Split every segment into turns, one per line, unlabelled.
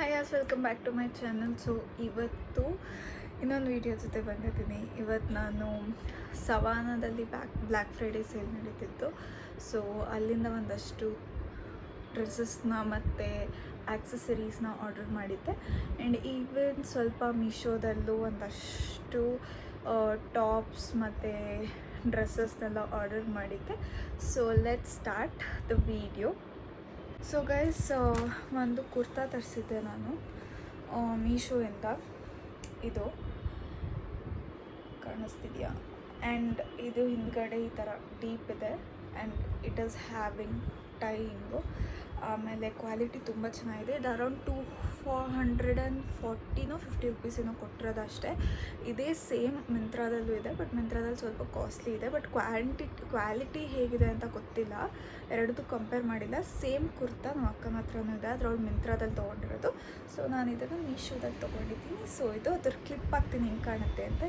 Hi as welcome back to my channel. So ಇವತ್ತು ಇನ್ನೊಂದು video ಜೊತೆ ಬಂದಿದ್ದೀನಿ. ಇವತ್ತು ನಾನು ಸವಾನದಲ್ಲಿ ಬ್ಲ್ಯಾಕ್ ಫ್ರೈಡೇ ಸೇಲ್ ನಡೀತಿತ್ತು. ಸೊ ಅಲ್ಲಿಂದ ಒಂದಷ್ಟು ಡ್ರೆಸ್ಸಸ್ನ ಮತ್ತು ಆಕ್ಸೆಸರೀಸ್ನ ಆರ್ಡರ್ ಮಾಡಿದ್ದೆ. ಆ್ಯಂಡ್ ಈವನ್ ಸ್ವಲ್ಪ ಮೀಶೋದಲ್ಲೂ ಒಂದಷ್ಟು ಟಾಪ್ಸ್ ಮತ್ತು ಡ್ರೆಸ್ಸಸ್ನೆಲ್ಲ ಆರ್ಡರ್ ಮಾಡಿದ್ದೆ. So let start the video. So guys, ಒಂದು ಕುರ್ತಾ ತರಿಸಿದ್ದೆ ನಾನು ಮೀಶೋಯಿಂದ. ಇದು ಕಾಣಿಸ್ತಿದೆಯಾ? ಆ್ಯಂಡ್ ಇದು ಹಿಂದ್ಗಡೆ ಈ ಥರ ಡೀಪ್ ಇದೆ and it is having tying. ಆಮೇಲೆ ಕ್ವಾಲಿಟಿ ತುಂಬ ಚೆನ್ನಾಗಿದೆ. ಇದು ಅರೌಂಡ್ 240 rupees ಏನೋ ಕೊಟ್ಟಿರೋದು ಅಷ್ಟೇ. ಇದೇ ಸೇಮ್ ಮಿಂತ್ರಾದಲ್ಲೂ ಇದೆ, ಬಟ್ ಮಿಂತ್ರಾದಲ್ಲಿ ಸ್ವಲ್ಪ ಕಾಸ್ಟ್ಲಿ ಇದೆ. ಬಟ್ ಕ್ವಾಲಿಟಿ ಹೇಗಿದೆ ಅಂತ ಗೊತ್ತಿಲ್ಲ, ಎರಡಕ್ಕೂ ಕಂಪೇರ್ ಮಾಡಿಲ್ಲ. ಸೇಮ್ ಕುರ್ತಾ ನಮ್ಮ ಅಕ್ಕನ ಹತ್ರನೂ ಇದೆ, ಅದ್ರೊಳಗೆ ಮಿಂತ್ರಾದಲ್ಲಿ ತೊಗೊಂಡಿರೋದು. ಸೊ ನಾನು ಇದನ್ನು ಮೀಶೋದಲ್ಲಿ ತೊಗೊಂಡಿದ್ದೀನಿ. ಸೊ ಇದು ಅದ್ರ ಕ್ಲಿಪ್ ಹಾಕ್ತೀನಿ ಹೆಂಗೆ ಕಾಣುತ್ತೆ ಅಂತ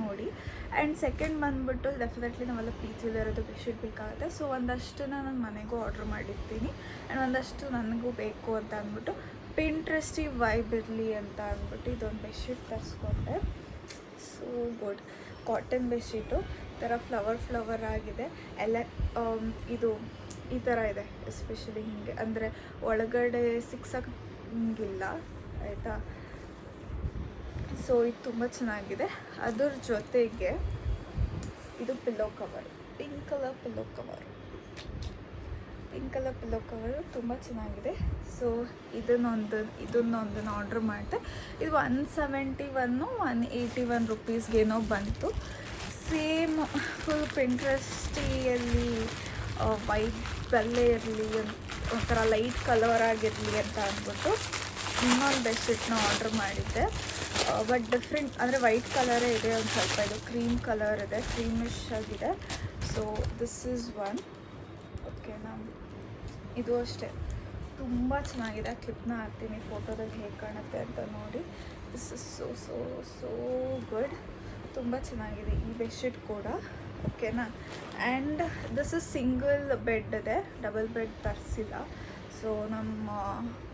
ನೋಡಿ. ಆ್ಯಂಡ್ ಸೆಕೆಂಡ್ ಬಂದುಬಿಟ್ಟು ಡೆಫಿನೆಟ್ಲಿ ನಾವೆಲ್ಲ ಪಿ ಜಿಲಿರೋದು ಬೆಡ್ಶೀಟ್ ಬೇಕಾಗುತ್ತೆ. ಸೊ ಒಂದಷ್ಟನ್ನ ನಾನು ಮನೆಗೂ ಆರ್ಡ್ರ್ ಮಾಡಿರ್ತೀನಿ ಆ್ಯಂಡ್ ಒಂದಷ್ಟು ನನಗೂ ಬೇಕು ಅಂತ ಅಂದ್ಬಿಟ್ಟು ಪಿಂಟ್ರೆಸ್ಟಿ ವೈಬ್ ಇರಲಿ ಅಂತ ಅಂದ್ಬಿಟ್ಟು ಇದೊಂದು ಬೆಡ್ಶೀಟ್ ತರಿಸ್ಕೊಂಡೆ. ಸೊ ಗುಡ್ ಕಾಟನ್ ಬೆಡ್ಶೀಟು, ಈ ಥರ ಫ್ಲವರ್ ಆಗಿದೆ ಎಲ್ಲ. ಇದು ಈ ಥರ ಇದೆ, ಎಸ್ಪೆಷಲಿ ಹೀಗೆ ಅಂದರೆ ಒಳಗಡೆ ಸಿಕ್ಸಂಗಿಲ್ಲ ಆಯಿತಾ. ಸೊ ಇದು ತುಂಬ ಚೆನ್ನಾಗಿದೆ. ಅದ್ರ ಜೊತೆಗೆ ಇದು pillow cover, pink colour pillow cover ತುಂಬ ಚೆನ್ನಾಗಿದೆ. ಸೊ ಇದನ್ನೊಂದನ್ನು ಆರ್ಡ್ರ್ ಮಾಡಿದೆ. ಇದು 181 ರೂಪೀಸ್ಗೇನೋ ಬಂತು. ಸೇಮ್ ಫುಲ್ ಪಿಂಟ್ರೆಸ್ಟಿಯಲ್ಲಿ ವೈಬಲ್ಲೇ ಇರಲಿ, ಒಂಥರ ಲೈಟ್ ಕಲರ್ ಆಗಿರಲಿ ಅಂತ ಅಂದ್ಬಿಟ್ಟು ಇನ್ನೊಂದು ಬೆಡ್ಶೀಟ್ನ ಆರ್ಡ್ರ್ ಮಾಡಿದ್ದೆ. ಬಟ್ ಡಿಫ್ರೆಂಟ್ ಅಂದರೆ ವೈಟ್ ಕಲರೇ ಇದೆ, ಒಂದು ಸ್ವಲ್ಪ ಇದು ಕ್ರೀಮ್ ಕಲರ್ ಇದೆ, ಕ್ರೀಮಿಶ್ ಆಗಿದೆ. So this is one. ಓಕೆನಾ, ಇದು ಅಷ್ಟೇ ತುಂಬ ಚೆನ್ನಾಗಿದೆ. ಕ್ಲಿಪ್ನ ಹಾಕ್ತೀನಿ ಫೋಟೋದಲ್ಲಿ ಹೇಗೆ ಕಾಣುತ್ತೆ ಅಂತ ನೋಡಿ. This is so good. ತುಂಬ ಚೆನ್ನಾಗಿದೆ ಈ ಬೆಡ್ಶೀಟ್ ಕೂಡ. ಓಕೆನಾ, and this is single bed ಇದೆ, ಡಬಲ್ ಬೆಡ್ ತರಿಸಿಲ್ಲ. ಸೊ ನಮ್ಮ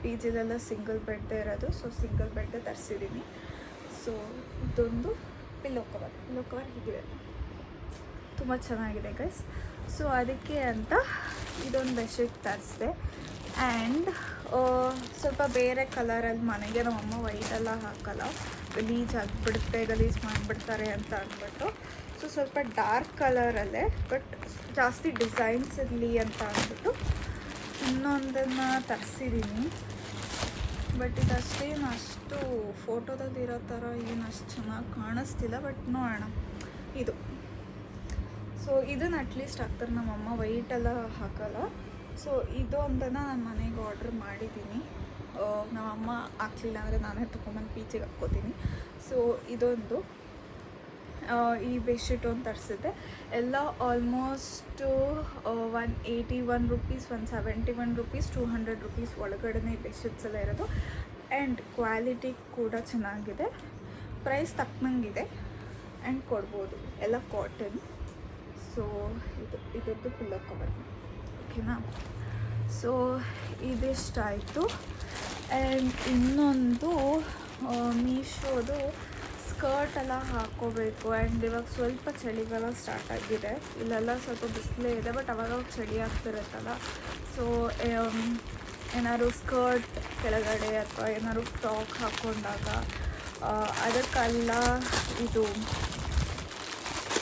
ಪಿ ಜಿಲೆಲ್ಲ ಸಿಂಗಲ್ ಬೆಡ್ದೇ ಇರೋದು, ಸೊ ಸಿಂಗಲ್ ಬೆಡ್ಡೇ ತರಿಸಿದ್ದೀನಿ. ಸೊ ಇದೊಂದು ಪಿಲ್ಲೋ ಕವರ್ ಹೀಗಿದೆ, ತುಂಬ ಚೆನ್ನಾಗಿದೆ ಗೈಸ್. ಸೊ ಅದಕ್ಕೆ ಅಂತ ಇದೊಂದು ಬೆಡ್ಶೀಟ್ ತರಿಸಿದೆ. ಆ್ಯಂಡ್ ಸ್ವಲ್ಪ ಬೇರೆ ಕಲರಲ್ಲಿ, ಮನೆಗೆ ನಮ್ಮಮ್ಮ ವೈಟೆಲ್ಲ ಹಾಕಲ್ಲ, ಗಲೀಜ್ ಮಾಡಿಬಿಡ್ತಾರೆ ಅಂತ ಅಂದ್ಬಿಟ್ಟು ಸೊ ಸ್ವಲ್ಪ ಡಾರ್ಕ್ ಕಲರಲ್ಲೇ ಬಟ್ ಜಾಸ್ತಿ ಡಿಸೈನ್ಸ್ ಇರಲಿ ಅಂತ ಅಂದ್ಬಿಟ್ಟು ಇನ್ನೊಂದನ್ನು ತರಿಸಿದ್ದೀನಿ. ಬಟ್ ಇದಷ್ಟೇನು ಅಷ್ಟು ಫೋಟೋದಲ್ಲಿರೋ ಥರ ಏನು ಅಷ್ಟು ಚೆನ್ನಾಗಿ ಕಾಣಿಸ್ತಿಲ್ಲ, ಬಟ್ ನೋಡೋಣ. ಇದು ಸೊ ಇದನ್ನು ಅಟ್ಲೀಸ್ಟ್ ಹಾಕ್ತಾರೆ, ನಮ್ಮಮ್ಮ ವೈಟೆಲ್ಲ ಹಾಕಲ್ಲ. ಸೊ ಇದೊಂದನ್ನು ನಾನು ಮನೆಗೆ ಆರ್ಡ್ರ್ ಮಾಡಿದ್ದೀನಿ. ನಮ್ಮಮ್ಮ ಹಾಕ್ಲಿಲ್ಲ ಅಂದರೆ ನಾನೇ ತೊಗೊಂಬಂದು ಪೀಚಿಗೆ ಹಾಕ್ಕೋತೀನಿ. ಸೊ ಇದೊಂದು ಈ ಬೆಡ್ಶೀಟ್ ಒಂದು ತರಿಸಿದ್ದೆ. ಎಲ್ಲ ಆಲ್ಮೋಸ್ಟು 181 ರೂಪೀಸ್, 171 ರೂಪೀಸ್, 200 ರೂಪೀಸ್ ಒಳಗಡೆ ಈ ಬೆಡ್ಶೀಟ್ಸ್ ಎಲ್ಲ ಇರೋದು. ಆ್ಯಂಡ್ ಕ್ವಾಲಿಟಿ ಕೂಡ ಚೆನ್ನಾಗಿದೆ, ಪ್ರೈಸ್ ತಕ್ಕನಂಗಿದೆ ಆ್ಯಂಡ್ ಕೊಡ್ಬೋದು. ಎಲ್ಲ ಕಾಟನ್. ಸೊ ಇದರದ್ದು ಪಿಲ್ಲೋ ಕವರ್. ಓಕೆನಾ, ಸೊ ಇದಿಷ್ಟಾಯಿತು. ಆ್ಯಂಡ್ ಇನ್ನೊಂದು ಮೀಶೋದು ಸ್ಕರ್ಟ್ ಎಲ್ಲ ಹಾಕ್ಕೋಬೇಕು. ಆ್ಯಂಡ್ ಇವಾಗ ಸ್ವಲ್ಪ ಚಳಿಗಾಲ ಸ್ಟಾರ್ಟ್ ಆಗಿದೆ, ಇಲ್ಲೆಲ್ಲ ಸ್ವಲ್ಪ ಬಿಸಿಲೇ ಇದೆ, ಬಟ್ ಅವಾಗ ಚಳಿ ಆಗ್ತಿರುತ್ತಲ್ಲ. ಸೊ ಏನಾದ್ರು ಸ್ಕರ್ಟ್ ಕೆಳಗಡೆ ಅಥವಾ ಏನಾದ್ರು ಫ್ರಾಕ್ ಹಾಕ್ಕೊಂಡಾಗ ಅದಕ್ಕೆಲ್ಲ ಇದು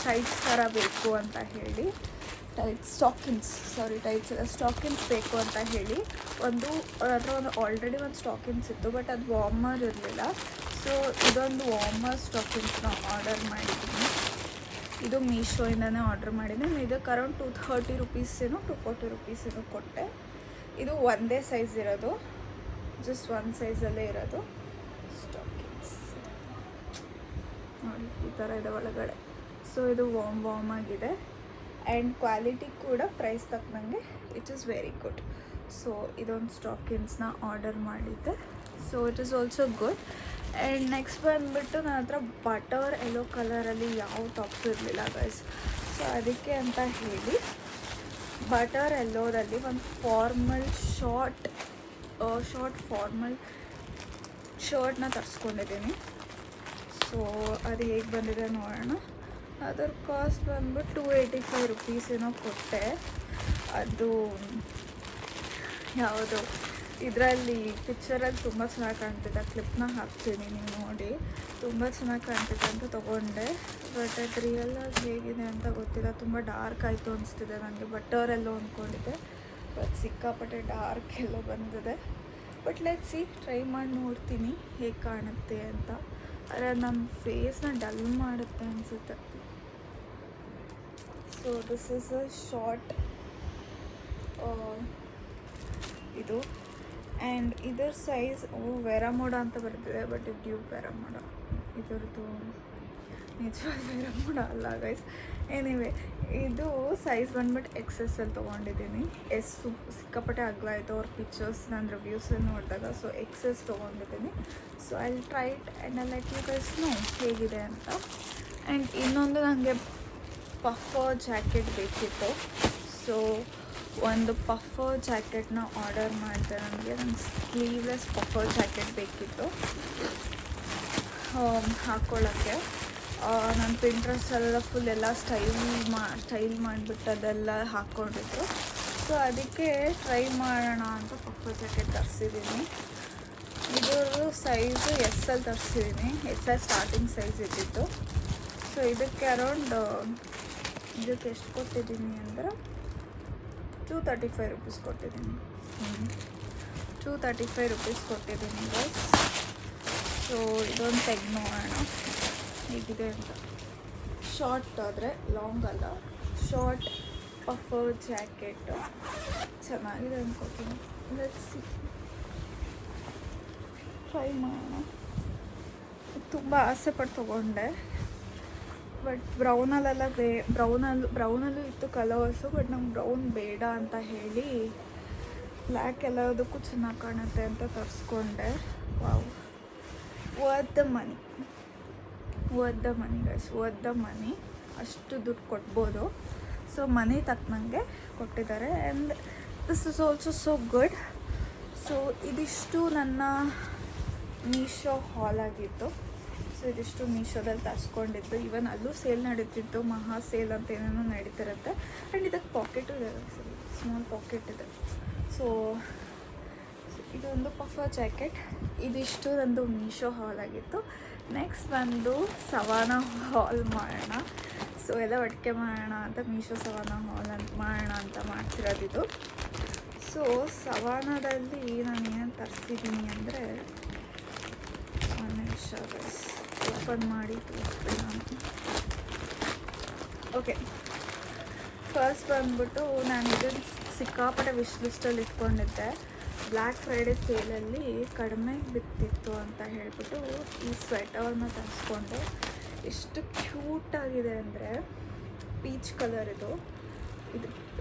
ಟೈಟ್ಸ್ ಥರ ಬೇಕು ಅಂತ ಹೇಳಿ, ಸ್ಟಾಕಿನ್ಸ್ ಬೇಕು ಅಂತ ಹೇಳಿ ಒಂದು ಆಲ್ರೆಡಿ ಒಂದು ಸ್ಟಾಕಿನ್ಸ್ ಇತ್ತು, ಬಟ್ ಅದು ವಾರ್ಮರ್ ಇರಲಿಲ್ಲ. ಸೊ ಇದೊಂದು ವಾರ್ಮರ್ ಸ್ಟಾಕಿನ್ಸ್ನ ಆರ್ಡರ್ ಮಾಡಿದ್ದೀನಿ. ಇದು ಮೀಶೋಯಿಂದನೇ ಆರ್ಡರ್ ಮಾಡಿದ್ದೀನಿ. ಇದಕ್ಕೆ ಅರೌಂಡ್ 230 ರೂಪೀಸೇನೋ 240 ರೂಪೀಸೇನೋ ಕೊಟ್ಟೆ. ಇದು ಒಂದೇ ಸೈಜ್ ಇರೋದು, ಜಸ್ಟ್ ಒಂದು ಸೈಜಲ್ಲೇ ಇರೋದು ಸ್ಟಾಕಿನ್ಸ್ ನೋಡಿ, ಈ ಥರ ಇದೆ ಒಳಗಡೆ. ಸೊ ಇದು ವಾರ್ಮ್ ಆಗಿದೆ ಆ್ಯಂಡ್ ಕ್ವಾಲಿಟಿ ಕೂಡ ಪ್ರೈಸ್ ತಕ್ಕನಂಗೆ it is very good. So ಇದೊಂದು ಸ್ಟಾಕಿನ್ಸ್ನ ಆರ್ಡರ್ ಮಾಡಿದ್ದೆ. So it is also good. And next ಬಂದುಬಿಟ್ಟು ನನ್ನ ಹತ್ರ ಬಟರ್ ಯೆಲ್ಲೋ ಕಲರಲ್ಲಿ ಯಾವ ಟಾಪ್ಸು ಇರಲಿಲ್ಲ ಗೈಸ್. ಸೊ ಅದಕ್ಕೆ ಅಂತ ಹೇಳಿ ಬಟರ್ ಯೆಲ್ಲೋದಲ್ಲಿ ಒಂದು ಫಾರ್ಮಲ್ ಶಾರ್ಟ್ ಫಾರ್ಮಲ್ ಶರ್ಟ್ನ ತರಿಸ್ಕೊಂಡಿದ್ದೀನಿ. ಸೊ ಅದು ಹೇಗೆ ಬಂದಿದೆ ನೋಡೋಣ. ಅದರ ಕಾಸ್ಟ್ ಬಂದ್ಬಿಟ್ಟು 285 ರುಪೀಸ್ ಏನೋ ಕೊಟ್ಟೆ. ಅದು ಯಾವುದು ಇದರಲ್ಲಿ ಪಿಕ್ಚರಲ್ಲಿ ತುಂಬ ಚೆನ್ನಾಗಿ ಕಾಣ್ತಿದೆ, ಕ್ಲಿಪ್ನ ಹಾಕ್ತೀನಿ ನೀವು ನೋಡಿ, ತುಂಬ ಚೆನ್ನಾಗಿ ಕಾಣ್ತಿದೆ ಅಂತ ತೊಗೊಂಡೆ. ಬಟ್ ಅದು ರಿಯಲಾಗಿ ಹೇಗಿದೆ ಅಂತ ಗೊತ್ತಿಲ್ಲ, ತುಂಬ ಡಾರ್ಕ್ ಆಯಿತು ಅನಿಸ್ತಿದೆ ನನಗೆ. ಬಟ್ಟವರೆಲ್ಲೋ ಅಂದ್ಕೊಂಡಿದ್ದೆ, ಬಟ್ ಸಿಕ್ಕಾಪಟ್ಟೆ ಡಾರ್ಕ್ ಎಲ್ಲೋ ಬಂದಿದೆ. ಬಟ್ ಲೆಟ್ಸ್ ಸಿ, ಟ್ರೈ ಮಾಡಿ ನೋಡ್ತೀನಿ ಹೇಗೆ ಕಾಣುತ್ತೆ ಅಂತ. ಆದರೆ ನಮ್ಮ ಫೇಸ್ನ ಡಲ್ ಮಾಡುತ್ತೆ ಅನಿಸುತ್ತೆ. So this is a short ಇದು. ಆ್ಯಂಡ್ ಇದರ ಸೈಜ್ ವೆರಾಮೋಡ ಅಂತ ಬರ್ತಿದೆ, ಬಟ್ ಇದು ಡ್ಯೂಬ್ ವೆರಾಮೋಡ, ಇದರದ್ದು ನಿಜವಾದ ವೆರಾಮೋಡ ಅಲ್ಲ ಗೈಸ್. ಎನಿವೆ ಇದು ಸೈಜ್ ಬಂದ್ಬಿಟ್ಟು XSL ತೊಗೊಂಡಿದ್ದೀನಿ. ಸಿಕ್ಕಾಪಟ್ಟೆ ಅಗಲ ಆಯಿತು ಅವ್ರ ಪಿಕ್ಚರ್ಸ್ ನಾನು ರಿವ್ಯೂಸಲ್ಲಿ ನೋಡಿದಾಗ. ಸೊ XS ತೊಗೊಂಡಿದ್ದೀನಿ. So I will try it and I let you guys know ಹೇಗಿದೆ ಅಂತ. ಆ್ಯಂಡ್ ಇನ್ನೊಂದು ನನಗೆ ಪಫರ್ ಜಾಕೆಟ್ ಬೇಕಿತ್ತು. ಸೊ ಒಂದು ಪಫರ್ ಜಾಕೆಟ್ನ ಆರ್ಡರ್ ಮಾಡಿದೆ. ನನಗೆ ಸ್ಲೀವ್ಲೆಸ್ ಪಫರ್ ಜಾಕೆಟ್ ಬೇಕಿತ್ತು ಹಾಕ್ಕೊಳ್ಳೋಕ್ಕೆ. ನಾನು ಪಿಂಟ್ರೆಸ್ಟೆಲ್ಲ ಫುಲ್ ಎಲ್ಲ ಸ್ಟೈಲ್ ಮಾಡಿಬಿಟ್ಟು ಅದೆಲ್ಲ ಹಾಕ್ಕೊಂಡಿದ್ದು. ಸೊ ಅದಕ್ಕೆ ಟ್ರೈ ಮಾಡೋಣ ಅಂತ ಪಫರ್ ಜಾಕೆಟ್ ತರಿಸಿದ್ದೀನಿ. ಇದರ ಸೈಜು SL ತರಿಸಿದ್ದೀನಿ. SL ಸ್ಟಾರ್ಟಿಂಗ್ ಸೈಜ್ ಇದ್ದಿತ್ತು. ಸೊ ಇದಕ್ಕೆ ಅರೌಂಡ್ ಇದಕ್ಕೆ ಎಷ್ಟು ಕೊಟ್ಟಿದ್ದೀನಿ ಅಂದರೆ 235 ರುಪೀಸ್ ಕೊಟ್ಟಿದ್ದೀನಿ. 235 ರುಪೀಸ್ ಕೊಟ್ಟಿದ್ದೀನಿ ಗೈಸ್. ಸೊ ಇದೊಂದು ತೆಗ್ದು ನೋಡೋಣ ಹೇಗಿದೆ ಅಂತ. ಶಾರ್ಟ್ ಆದರೆ, ಲಾಂಗ್ ಅಲ್ಲ, ಶಾರ್ಟ್ ಪಫರ್ ಜಾಕೆಟ್ ಚೆನ್ನಾಗಿದೆ ಅನ್ಕೋತೀನಿ. ಲೆಟ್ಸ್ ಸಿ, ಟ್ರೈ ಮಾಡೋಣ. ತುಂಬ ಆಸೆ ಪಟ್ಟು ತೊಗೊಂಡೆ, ಬಟ್ ಬ್ರೌನಲ್ಲೆಲ್ಲ ಬ್ರೌನಲ್ಲೂ ಇತ್ತು ಕಲರ್ಸು. ಬಟ್ ನಂಗೆ ಬ್ರೌನ್ ಬೇಡ ಅಂತ ಹೇಳಿ ಬ್ಲ್ಯಾಕ್ ಎಲ್ಲದಕ್ಕೂ ಚೆನ್ನಾಗಿ ಕಾಣುತ್ತೆ ಅಂತ ತರಿಸ್ಕೊಂಡೆ. Wow, worth the money guys, worth the money. ಅಷ್ಟು ದುಡ್ಡು ಕೊಡ್ಬೋದು. ಸೊ ಮನಿ ತಕ್ಕನಂಗೆ ಕೊಟ್ಟಿದ್ದಾರೆ. And this is also so good. So ಇದಿಷ್ಟು ನನ್ನ ಮೀಶೋ ಹಾಲ್ ಆಗಿತ್ತು. ಸೊ ಇದಿಷ್ಟು ಮೀಶೋದಲ್ಲಿ ತರಿಸ್ಕೊಂಡಿದ್ದು. ಈವನ್ ಅಲ್ಲೂ ಸೇಲ್ ನಡೀತಿತ್ತು, ಮಹಾ ಸೇಲ್ ಅಂತ ಏನೇನೋ ನಡೀತಿರುತ್ತೆ. ಆ್ಯಂಡ್ ಇದಕ್ಕೆ ಪಾಕೆಟು ಇದೆ, ಸ್ಮಾಲ್ ಪಾಕೆಟ್ ಇದೆ. ಸೊ ಇದೊಂದು ಪಫರ್ ಜಾಕೆಟ್. ಇದಿಷ್ಟು ನಂದು ಮೀಶೋ ಹಾಲ್ ಆಗಿತ್ತು. ನೆಕ್ಸ್ಟ್ ಬಂದು ಸವಾನ ಹಾಲ್ ಮಾಡೋಣ. ಸೊ ಎಲ್ಲ ಒಟ್ಟಿಗೆ ಮಾಡೋಣ ಅಂತ ಮೀಶೋ ಸವಾನ ಹಾಲ್ ಅಂತ ಮಾಡೋಣ ಅಂತ ಮಾಡ್ತಿರೋದಿದು. ಸೊ ಸವಾನದಲ್ಲಿ ನಾನು ಏನೇನು ತರಿಸಿದ್ದೀನಿ ಅಂದರೆ, ಒಂದು ನಿಮಿಷ ಓಪನ್ ಮಾಡಿ ತೋರಿಸ್ತೀನಿ ನಾನು. ಓಕೆ, ಫಸ್ಟ್ ಬಂದ್ಬಿಟ್ಟು ನಾನು ಇದನ್ನು ಸಿಕ್ಕಾಪಟ್ಟೆ ವಿಶ್ ಲಿಸ್ಟಲ್ಲಿ ಇಟ್ಕೊಂಡಿದ್ದೆ. ಬ್ಲ್ಯಾಕ್ ಫ್ರೈಡೇ ಸೇಲಲ್ಲಿ ಕಡಿಮೆ ಬಿತ್ತಿತ್ತು ಅಂತ ಹೇಳ್ಬಿಟ್ಟು ಈ ಸ್ವೆಟರ್ನ ತರಿಸ್ಕೊಂಡೆ. ಎಷ್ಟು ಕ್ಯೂಟಾಗಿದೆ ಅಂದರೆ, ಪೀಚ್ ಕಲರ್ ಇದು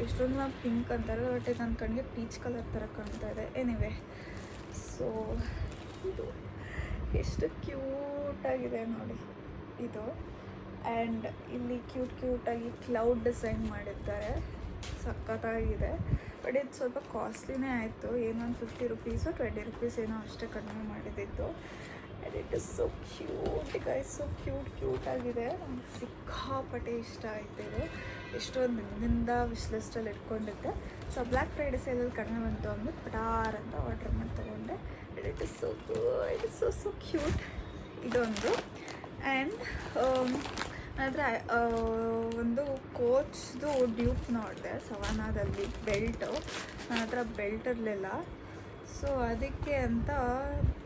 ಎಷ್ಟೊಂದು ನಾವು ಪಿಂಕ್ ಅಂತಾರೆ, ಬಟ್ ನನ್ನ ಕಣ್ಣಿಗೆ ಪೀಚ್ ಕಲರ್ ಥರ ಕಾಣ್ತಾ ಇದೆ. ಎನಿವೆ, ಸೊ ಇದು ಎಷ್ಟು ಕ್ಯೂಟಾಗಿದೆ ನೋಡಿ ಇದು. ಆ್ಯಂಡ್ ಇಲ್ಲಿ ಕ್ಯೂಟಾಗಿ ಕ್ಲೌಡ್ ಡಿಸೈನ್ ಮಾಡಿದ್ದಾರೆ, ಸಖತ್ತಾಗಿದೆ. ಬಟ್ ಇದು ಸ್ವಲ್ಪ ಕಾಸ್ಟ್ಲಿನೇ ಆಯಿತು. ಏನೋ ಒಂದು 50 ರುಪೀಸು 20 ರುಪೀಸ್ ಏನೋ ಅಷ್ಟೇ ಕಡಿಮೆ ಮಾಡಿದ್ದಿತ್ತು. And it is so cute guys, so ಕ್ಯೂಟಾಗಿದೆ. ನಂಗೆ ಸಿಕ್ಕಾಪಟ್ಟೆ ಇಷ್ಟ ಆಯಿತು ಇದು. ಎಷ್ಟೊಂದು ದಿನದಿಂದ ವಿಶ್ ಲಿಸ್ಟಲ್ಲಿ ಇಟ್ಕೊಂಡಿದ್ದೆ. ಸೊ ಬ್ಲ್ಯಾಕ್ ಫ್ರೈಡೇ ಸೇಲಲ್ಲಿ ಕಡಿಮೆ ಬಂತು ಅಂದ್ಬಿಟ್ಟು ಪಟಾರ್ ಅಂತ ಆರ್ಡ್ರ್ ಮಾಡಿ ತೊಗೊಂಡೆ. And it is so good, it is so cute. ಇದೊಂದು. ಆ್ಯಂಡ್ ಆದರೆ ಒಂದು ಕೋಚ್ದು ಡ್ಯೂಪ್ ನೋಡಿದೆ ಸವಾನಾದಲ್ಲಿ, ಬೆಲ್ಟು. ನನ್ನ ಹತ್ರ ಬೆಲ್ಟ್ ಇರಲಿಲ್ಲ. ಸೊ ಅದಕ್ಕೆ ಅಂತ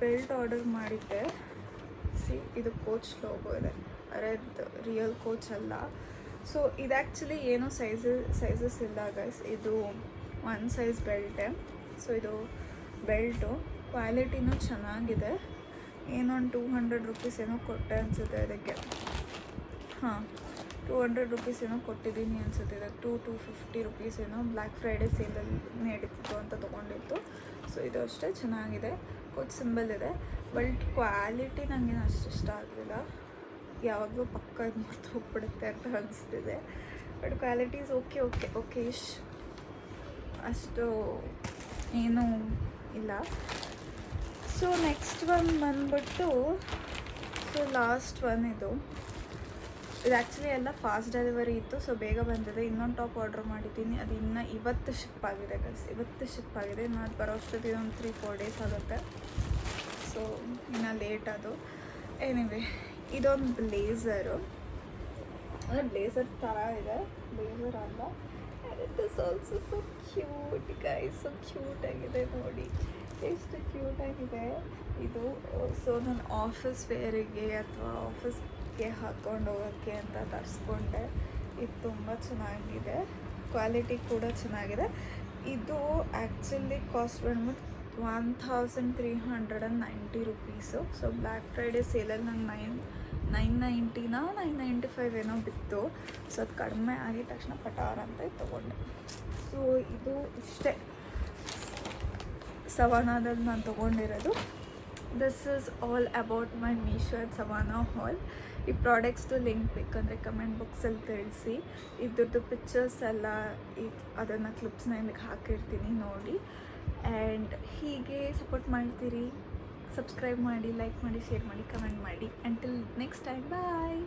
ಬೆಲ್ಟ್ ಆರ್ಡರ್ ಮಾಡಿದ್ದೆ. ಇದು ಕೋಚ್ ಲೋಗೋ ಇದೆ, ಅರೆ ಇದು ರಿಯಲ್ ಕೋಚ್ ಅಲ್ಲ. ಸೊ ಇದು ಆ್ಯಕ್ಚುಲಿ ಏನೋ ಸೈಜಸ್ ಇಲ್ಲ ಗೈಸ್, ಇದು 1 ಸೈಜ್ ಬೆಲ್ಟೆ. ಸೊ ಇದು ಬೆಲ್ಟು ಕ್ವಾಲಿಟಿನೂ ಚೆನ್ನಾಗಿದೆ. ಏನೊಂದು 200 ರುಪೀಸ್ ಏನೋ ಕೊಟ್ಟೆ ಅನಿಸುತ್ತೆ ಇದಕ್ಕೆ. 200 ರುಪೀಸ್ ಏನೋ ಕೊಟ್ಟಿದ್ದೀನಿ ಅನಿಸುತ್ತೆ ಇದಕ್ಕೆ. 250 ರುಪೀಸ್ ಏನೋ ಬ್ಲ್ಯಾಕ್ ಫ್ರೈಡೇ ಸೇಲಲ್ಲಿ ನಡೀತಿತ್ತು ಅಂತ ತೊಗೊಂಡಿತ್ತು. ಸೊ ಇದು ಅಷ್ಟೇ ಚೆನ್ನಾಗಿದೆ, ಕೋಚ್ ಸಿಂಬಲ್ ಇದೆ. ಬಟ್ ಕ್ವಾಲಿಟಿ ನನಗೇನು ಅಷ್ಟು ಇಷ್ಟ ಆಗಲಿಲ್ಲ. ಯಾವಾಗಲೂ ಪಕ್ಕ ಇದು ಮರ್ತು ಹೋಗ್ಬಿಡುತ್ತೆ ಅಂತ ಅನಿಸ್ತಿದೆ. ಬಟ್ ಕ್ವಾಲಿಟಿ ಈಸ್ ಓಕೆ ಇಶ್, ಅಷ್ಟು ಏನೂ ಇಲ್ಲ. ಸೊ ನೆಕ್ಸ್ಟ್ ಒನ್ ಬಂದ್ಬಿಟ್ಟು, ಸೊ ಲಾಸ್ಟ್ ಒನ್ ಇದು ಆ್ಯಕ್ಚುಲಿ ಎಲ್ಲ ಫಾಸ್ಟ್ ಡೆಲಿವರಿ ಇತ್ತು, ಸೊ ಬೇಗ ಬಂದಿದೆ. ಇನ್ನೊಂದು ಟಾಪ್ ಆರ್ಡ್ರ್ ಮಾಡಿದ್ದೀನಿ, ಅದು ಇನ್ನೂ ಇವತ್ತು ಶಿಪ್ ಆಗಿದೆ ಗೈಸ್, ಇವತ್ತು ಶಿಪ್ ಆಗಿದೆ. ನಾನು ಬರೋಷ್ಟೊತ್ತಿಗೆ ಒಂದು 3-4 ಡೇಸ್ ಆಗುತ್ತೆ, ಸೊ ಇನ್ನು ಲೇಟ್ ಅದು. ಎನಿವೆ ಇದೊಂದು ಬ್ಲೇಝರು, ಅಂದರೆ ಬ್ಲೇಝರ್ ಥರ ಇದೆ, ಬ್ಲೇಝರ್ ಅಲ್ಲ. It is also so cute guys, so ಕ್ಯೂಟಾಗಿದೆ ನೋಡಿ, ಎಷ್ಟು ಕ್ಯೂಟಾಗಿದೆ ಇದು. ಸೊ ನಾನು ಆಫೀಸ್ ವೇರಿಗೆ ಅಥವಾ ಆಫೀಸ್ಗೆ ಹಾಕ್ಕೊಂಡು ಹೋಗೋಕ್ಕೆ ಅಂತ ತರಿಸ್ಕೊಂಡೆ. ಇದು ತುಂಬ ಚೆನ್ನಾಗಿದೆ, ಕ್ವಾಲಿಟಿ ಕೂಡ ಚೆನ್ನಾಗಿದೆ. ಇದು ಆ್ಯಕ್ಚುಲಿ ಕಾಸ್ಟ್ ಬಂದ್ಬಿಟ್ಟು 1390 ರುಪೀಸು. ಸೊ ಬ್ಲ್ಯಾಕ್ ಫ್ರೈಡೇ ಸೇಲಲ್ಲಿ ನಂಗೆ 995 ಏನೋ ಬಿತ್ತು. ಸೊ ಅದು ಕಡಿಮೆ ಆಗಿದ ತಕ್ಷಣ ಪಟಾರ್ ಅಂತ ತೊಗೊಂಡೆ. ಸೊ ಇದು ಇಷ್ಟೇ ಸವಾನಾದಲ್ಲಿ ನಾನು ತೊಗೊಂಡಿರೋದು. This is all about my Meesho and Savana haul. ಈ ಪ್ರಾಡಕ್ಟ್ಸ್ದು ಲಿಂಕ್ ಬೇಕಂದರೆ ಕಮೆಂಟ್ ಬಾಕ್ಸಲ್ಲಿ ತಿಳಿಸಿ. ಇದ್ರದ್ದು ಪಿಕ್ಚರ್ಸ್ ಎಲ್ಲ ಅದನ್ನು ಕ್ಲಿಪ್ಸ್ನ ಇಲ್ಲಿಗೆ ಹಾಕಿರ್ತೀನಿ ನೋಡಿ. ಆ್ಯಂಡ್ ಹೀಗೆ ಸಪೋರ್ಟ್ ಮಾಡ್ತೀರಿ, ಸಬ್ಸ್ಕ್ರೈಬ್ ಮಾಡಿ, ಲೈಕ್ ಮಾಡಿ, ಶೇರ್ ಮಾಡಿ, ಕಮೆಂಟ್ ಮಾಡಿ. ಅಂಟಿಲ್ ನೆಕ್ಸ್ಟ್ ಟೈಮ್, ಬಾಯ್.